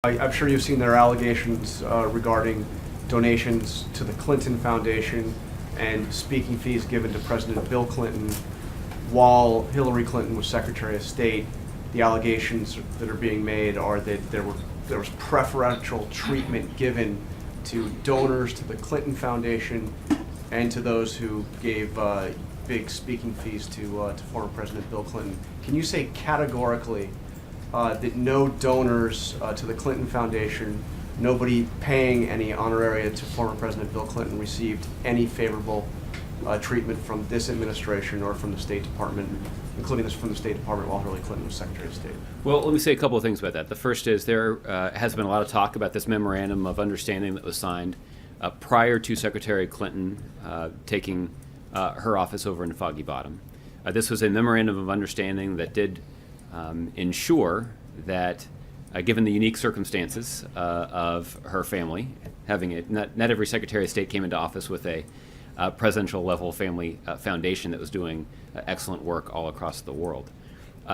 I'm sure you've seen their allegations regarding donations to the Clinton Foundation and speaking fees given to President Bill Clinton while Hillary Clinton was Secretary of State. The allegations that are being made are that there was preferential treatment given to donors to the Clinton Foundation and to those who gave big speaking fees to former President Bill Clinton. Can you say categorically that no donors to the Clinton Foundation, nobody paying any honoraria to former President Bill Clinton received any favorable treatment from this administration or from the State Department, including this from the State Department while Hillary Clinton was Secretary of State? Well, let me say a couple of things about that. The first is there has been a lot of talk about this memorandum of understanding that was signed prior to Secretary Clinton taking her office over in Foggy Bottom. This was a memorandum of understanding that did ensure that, given the unique circumstances of her family, having it, not every Secretary of State came into office with a presidential level family foundation that was doing excellent work all across the world.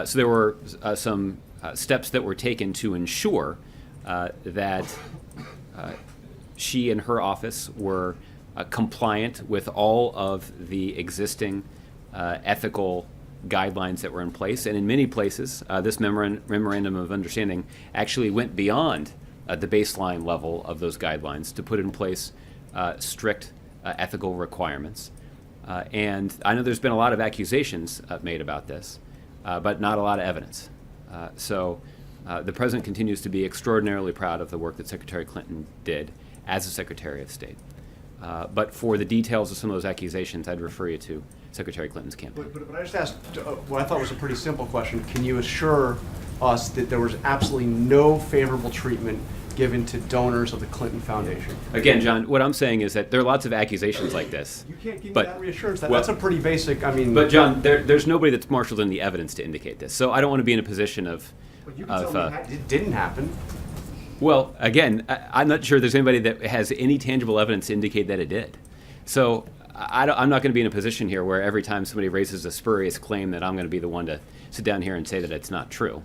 So there were some steps that were taken to ensure that she and her office were compliant with all of the existing ethical guidelines that were in place. And in many places, this memorandum of understanding actually went beyond the baseline level of those guidelines to put in place strict ethical requirements. And I know there's been a lot of accusations made about this, but not a lot of evidence. So the President continues to be extraordinarily proud of the work that Secretary Clinton did as a Secretary of State. But for the details of some of those accusations, I'd refer you to Secretary Clinton's campaign. But I just asked what I thought was a pretty simple question. Can you assure us that there was absolutely no favorable treatment given to donors of the Clinton Foundation? Again, John, what I'm saying is that there are lots of accusations like this. You can't give me but, that reassurance. That's well, a pretty basic, I mean... But John, there's nobody that's marshaled in the evidence to indicate this. So I don't want to be in a position of... But you can tell me it didn't happen. Well, again, I'm not sure there's anybody that has any tangible evidence to indicate that it did. So I'm not going to be in a position here where every time somebody raises a spurious claim that I'm going to be the one to sit down here and say that it's not true.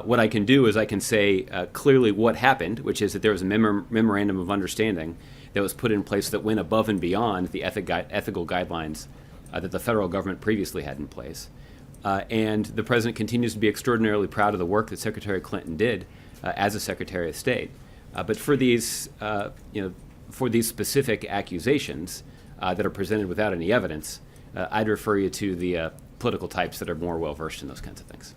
What I can do is I can say clearly what happened, which is that there was a memorandum of understanding that was put in place that went above and beyond the ethical guidelines that the federal government previously had in place. And the President continues to be extraordinarily proud of the work that Secretary Clinton did as a Secretary of State. But for these, for these specific accusations that are presented without any evidence, I'd refer you to the political types that are more well versed in those kinds of things.